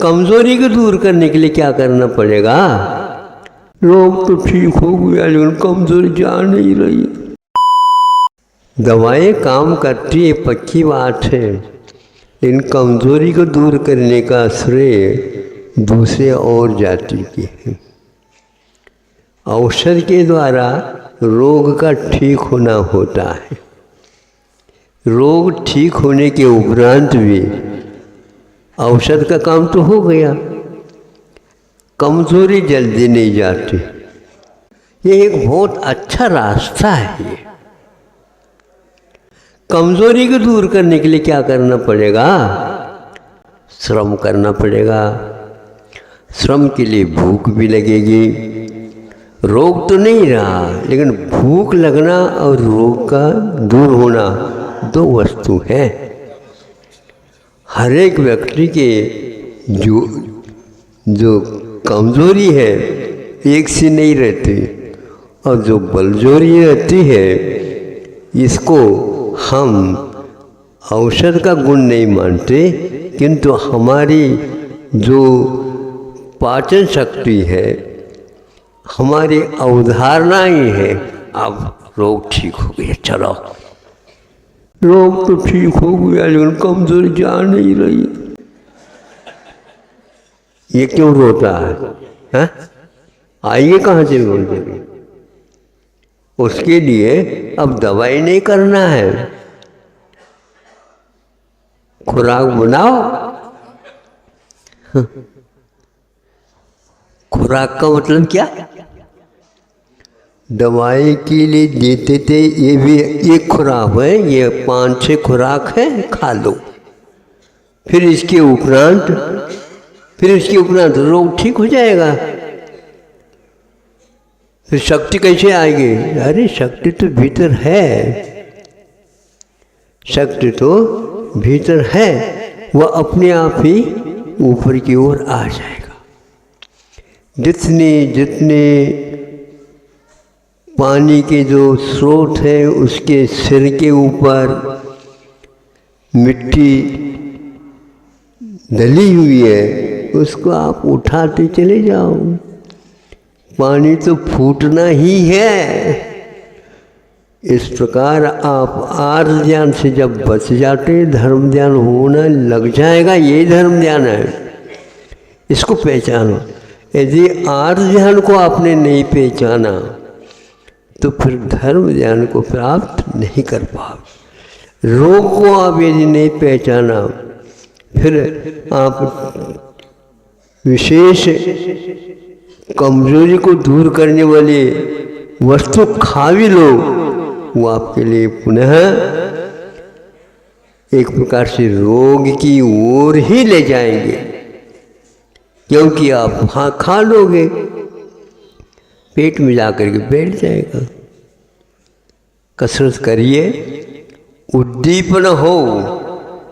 कमजोरी को दूर करने के लिए क्या करना पड़ेगा? रोग तो ठीक हो गया लेकिन कमजोरी जा नहीं रही। दवाएं काम करती है, पक्की बात है, लेकिन कमजोरी को दूर करने का श्रेय दूसरे और जाति की है। औषध के द्वारा रोग का ठीक होना होता है। रोग ठीक होने के उपरांत भी औषध का काम तो हो गया, कमजोरी जल्दी नहीं जाती। ये एक बहुत अच्छा रास्ता है। ये कमजोरी को दूर करने के लिए क्या करना पड़ेगा? श्रम करना पड़ेगा। श्रम के लिए भूख भी लगेगी। रोग तो नहीं रहा, लेकिन भूख लगना और रोग का दूर होना दो वस्तु हैं। हर एक व्यक्ति के जो कमजोरी है एक सी नहीं रहती, और जो बलजोरी रहती है इसको हम औषध का गुण नहीं मानते, किंतु हमारी जो पाचन शक्ति है, हमारी अवधारणा ही है। अब रोग ठीक हो गया, चलो रोग तो ठीक हो गया लेकिन कमजोरी जा नहीं रही। ये क्यों रोता है? आइए कहाँ से कमजोरी? उसके लिए अब दवाई नहीं करना है, खुराक बनाओ। खुराक का मतलब क्या? दवाई के लिए देते थे, ये भी एक खुराक है, ये 5-6 खुराक है, खा लो। फिर इसके उपरांत रोग ठीक हो जाएगा। फिर शक्ति कैसे आएगी? अरे शक्ति तो भीतर है, शक्ति तो भीतर है, वह अपने आप ही ऊपर की ओर आ जाएगा। जितने पानी के जो स्रोत है उसके सिर के ऊपर मिट्टी डली हुई है, उसको आप उठाते चले जाओ। पानी तो फूटना ही है। इस प्रकार आप आर्य ज्ञान से जब बच जाते, धर्म ज्ञान होना लग जाएगा। यही धर्म ज्ञान है, इसको पहचानो। यदि आर्य ज्ञान को आपने नहीं पहचाना तो फिर धर्म ज्ञान को प्राप्त नहीं कर पाओगे। रोग को आप यदि नहीं पहचाना, फिर आप विशेष कमजोरी को दूर करने वाली वस्तु खा भी लो, वो आपके लिए पुनः एक प्रकार से रोग की ओर ही ले जाएंगे, क्योंकि आप वहाँ खा लोगे, पेट में जाकर के बैठ जाएगा। कसरत करिए, उद्दीपन हो,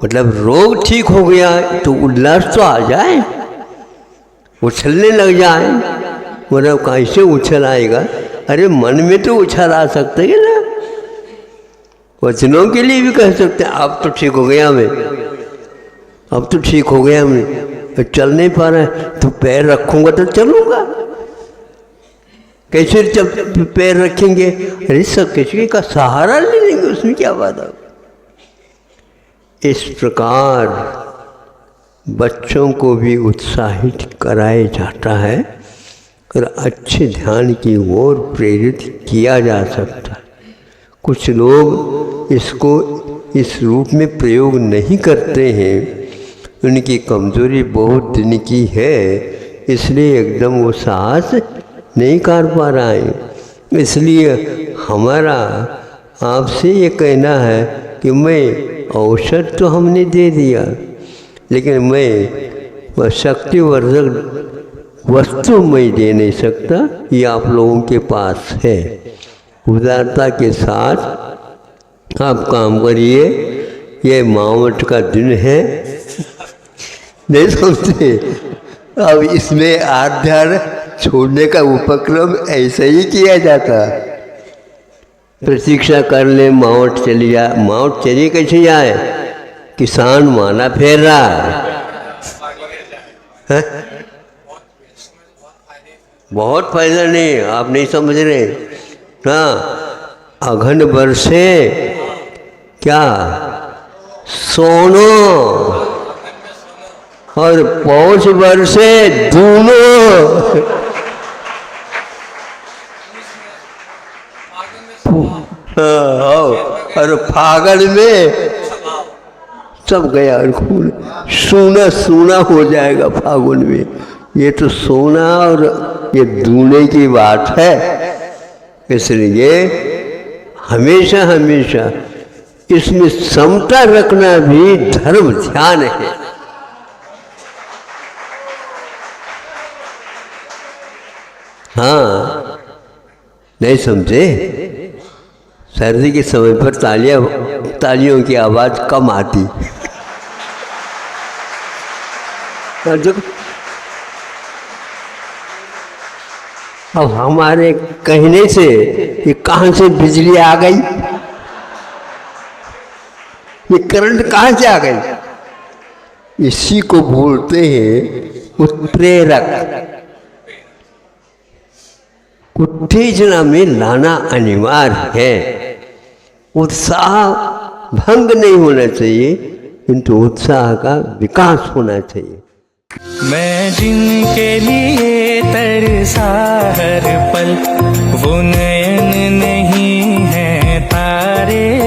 मतलब रोग ठीक हो गया तो उल्लास तो आ जाए, उछलने लग जाए। मतलब कैसे उछल आएगा? अरे मन में तो उछल आ सकते है ना, वचनों के लिए भी कह सकते हैं अब तो ठीक हो गया मैं, अब तो ठीक हो गया मैं, चल नहीं पा रहा है तो पैर रखूंगा तो चलूंगा। कैसे जब पैर रखेंगे? अरे सब किसी का सहारा ले लेंगे, उसमें क्या बात है। इस प्रकार बच्चों को भी उत्साहित कराया जाता है और अच्छे ध्यान की ओर प्रेरित किया जा सकता है। कुछ लोग इसको इस रूप में प्रयोग नहीं करते हैं, उनकी कमजोरी बहुत दिन की है, इसलिए एकदम वो साहस नहीं कर पा रहा है। इसलिए हमारा आपसे ये कहना है कि मैं औषध तो हमने दे दिया, लेकिन मैं शक्तिवर्धक वस्तु मैं दे नहीं सकता, ये आप लोगों के पास है। उदारता के साथ आप काम करिए। ये मावट का दिन है, नहीं समझते? अब इसमें आध्यात्म छोड़ने का उपक्रम ऐसे ही किया जाता। प्रतीक्षा कर ले, मावट चली जाए। मावट चली कैसे जाए? किसान माना फेर रहा है? बहुत फायदा नहीं, आप नहीं समझ रहे। हाँ, अघन बरसे क्या सोनो और पौष बरसे दूनो। और फागण में सब गया, खून सूना सूना हो जाएगा फागुन में। ये तो सोना और ये दूने की बात है। इसलिए हमेशा हमेशा इसमें समता रखना भी धर्म ध्यान है। हाँ, नहीं समझे? सर्दी के समय पर तालियों की आवाज कम आती। अब हमारे कहने से ये कहाँ से बिजली आ गई, ये करंट कहाँ से आ गई? इसी को बोलते हैं उत्प्रेरक। उत्तेजना में लाना अनिवार्य है। उत्साह भंग नहीं होना चाहिए, किंतु उत्साह का विकास होना चाहिए। मैं जिनके लिए तरसा हर पल, वो नयन नहीं है तारे।